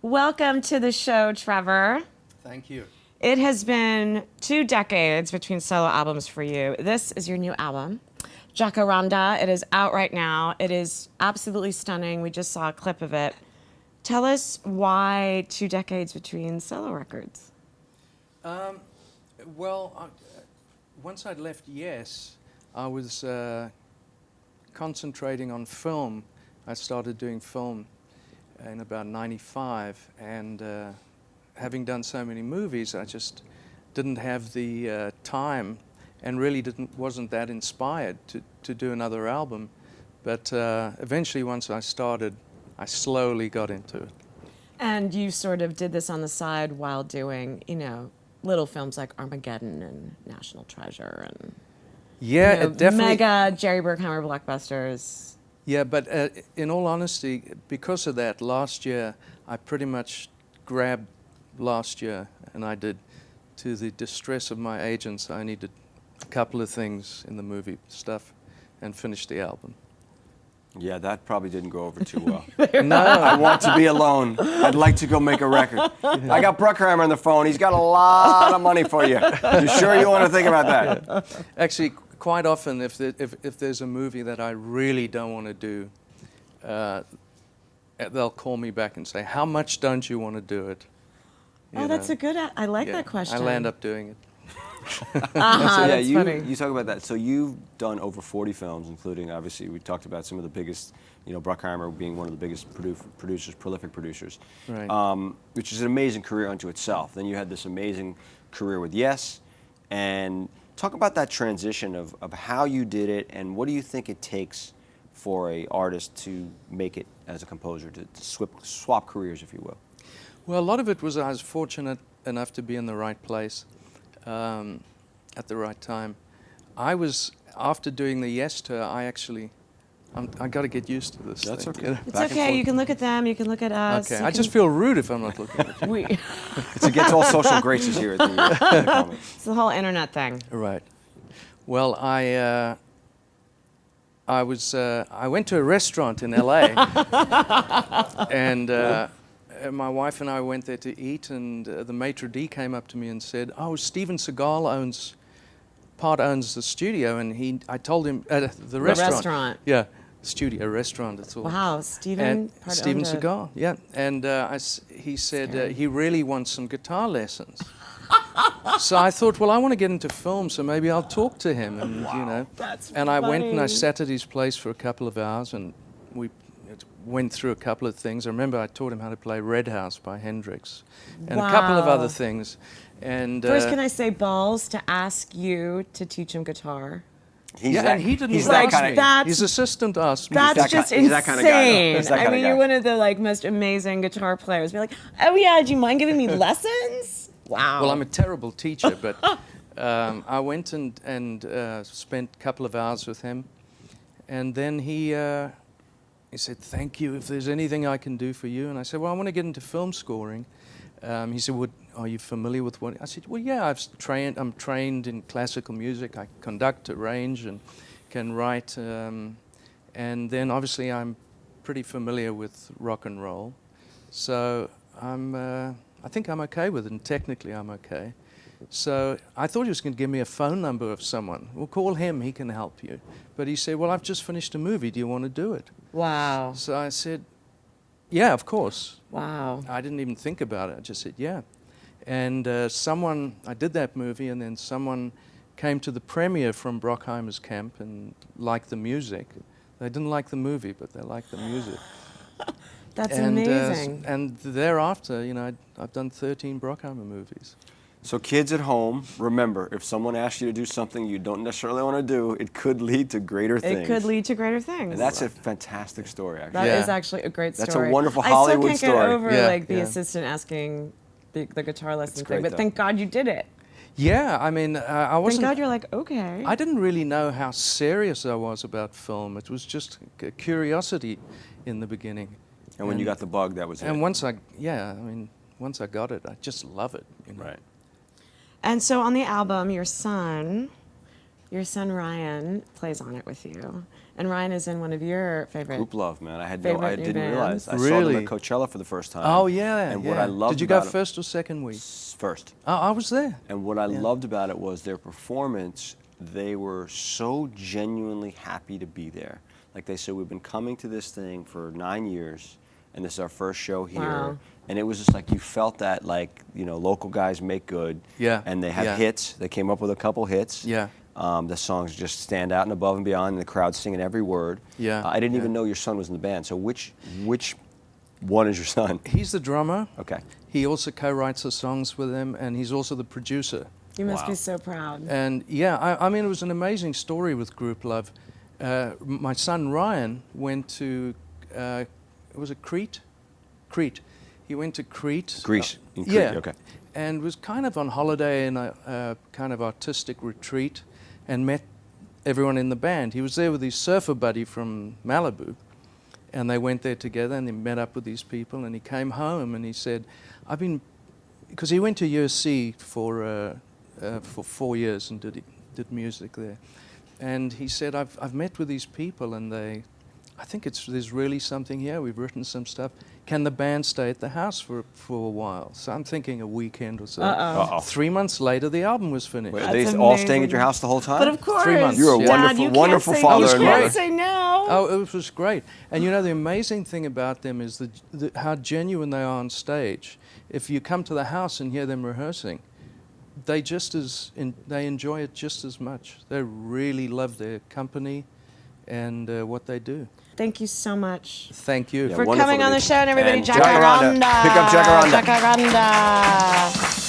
Welcome to the show, Trevor. Thank you. It has been 2 decades between solo albums for you. This is your new album, Jacaranda. It is out right now. It is absolutely stunning. We just saw a clip of it. Tell us why 2 decades between solo records. Once I'd left Yes, I was concentrating on film. I started doing film in about '95, and having done so many movies, I just didn't have the time, and really wasn't that inspired to do another album. But eventually, once I started, I slowly got into it. And you sort of did this on the side while doing, little films like Armageddon and National Treasure and It definitely mega Jerry Bruckheimer blockbusters. Yeah, but in all honesty, because of that, last year I pretty much grabbed last year, and I did, to the distress of my agents, I needed a couple of things in the movie stuff and finished the album. Yeah, that probably didn't go over too well. No. I want to be alone. I'd like to go make a record. I got Bruckheimer on the phone. He's got a lot of money for you. You sure you want to think about that? Yeah. Actually, quite often, if there's a movie that I really don't want to do, they'll call me back and say, "How much don't you want to do it?" That's a good. I like that question. I land up doing it. So yeah, that's funny. you talk about that. So you've done over 40 films, including, obviously, we talked about some of the biggest, Bruckheimer being one of the biggest producers, prolific producers, right. Which is an amazing career unto itself. Then you had this amazing career with Yes, and talk about that transition of how you did it, and what do you think it takes for an artist to make it as a composer, to swap careers, if you will? Well, a lot of it was I was fortunate enough to be in the right place at the right time. I was, after doing the Yes tour, I got to get used to this. That's thing, okay. It's okay. You can look at them. You can look at us. Okay. I just feel rude if I'm not looking at you. It's against all social graces here at the Comedy. It's the whole internet thing. Right. Well, I went to a restaurant in LA, and my wife and I went there to eat, and the maitre d' came up to me and said, "Oh, Steven Seagal owns the studio," and I told him the restaurant. Yeah, studio restaurant. It's all. Wow, Steven Seagal. Yeah, and he said he really wants some guitar lessons. So I thought, well, I want to get into film, so maybe I'll talk to him, and That's and I went and I funny. sat at his place for a couple of hours, and we went through a couple of things. I remember I taught him how to play Red House by Hendrix, and a couple of other things. And first, can I say balls to ask you to teach him guitar? and he didn't he's ask that me. kind of- His assistant asked me. That's that just he's that insane. kind of guy, though. He's that I kind of mean, guy. you're one of the most amazing guitar players. Be like, oh yeah, do you mind giving me lessons? Wow. Well, I'm a terrible teacher, but I went and spent a couple of hours with him, and then he said, "Thank you. If there's anything I can do for you," and I said, "Well, I want to get into film scoring." He said, "Well, are you familiar with what?" I said, "Well, yeah. I'm trained in classical music. I conduct, arrange, and can write. And then obviously I'm pretty familiar with rock and roll, so I think I'm okay with it, and technically I'm okay." So I thought he was going to give me a phone number of someone. Well, call him, he can help you. But he said, "Well, I've just finished a movie, do you want to do it?" Wow. So I said, "Yeah, of course." Wow. I didn't even think about it, I just said, "Yeah." And I did that movie, and then someone came to the premiere from Bruckheimer's camp and liked the music. They didn't like the movie, but they liked the music. That's And, amazing. and thereafter, I've done 13 Bruckheimer movies. So kids at home, remember, if someone asks you to do something you don't necessarily want to do, it could lead to greater things. It could lead to greater things. And that's a fantastic story, actually. That is Yeah. actually a great story. That's a wonderful Hollywood I still story. can't get over Yeah, the yeah. assistant asking the guitar lesson It's thing, great, but though. thank God you did it. Yeah, I mean, I Thank wasn't. God you're like, okay. I didn't really know how serious I was about film. It was just a curiosity in the beginning. And when you got the bug, that was it. And once I got it, I just love it. Right. And so on the album, your son Ryan plays on it with you. And Ryan is in one of your favorite. Grouplove, man. I Favorite new didn't realize. bands. I saw them Really? at Coachella for the first time. Oh yeah. And yeah. what I loved Did you go about it- first or second week? First. Oh, I was there. And what I loved about it was their performance. They were so genuinely happy to be there. Like they said, we've been coming to this thing for 9 years, and this is our first show here. Wow. And it was just like you felt that, like, you know, local guys make good. Yeah. And they have Yeah. hits. They came up with a couple hits. Yeah. The songs just stand out and above and beyond, and the crowd singing every word. Yeah. I didn't Yeah. even know your son was in the band. So which one is your son? He's the drummer. Okay. He also co-writes the songs with them, and he's also the producer. You must Wow. be so proud. And yeah, I mean, it was an amazing story with Grouplove. My son Ryan went to, was it Crete? Crete. He went to Crete. Greece. In Crete, Yeah. okay. And was kind of on holiday in a kind of artistic retreat, and met everyone in the band. He was there with his surfer buddy from Malibu, and they went there together, and they met up with these people, and he came home, and he said, because he went to USC for 4 years and did music there. And he said, I've met with these people, and I think there's really something here. We've written some stuff. Can the band stay at the house for a while? So I'm thinking a weekend or so. Uh-oh. 3 months later, the album was finished. Wait, are That's they all staying at amazing. your house the whole time? But of course, 3 months. You're a Yeah. Dad, wonderful, you can't wonderful say, father you and can't mother. say no. Oh, it was great. And you know, the amazing thing about them is how genuine they are on stage. If you come to the house and hear them rehearsing, they enjoy it just as much. They really love their company and what they do. Thank you so much Thank you. Yeah, for wonderful coming to on the meet show, and everybody, you. And Jacaranda. Jacaranda. Pick up Jacaranda. Jacaranda.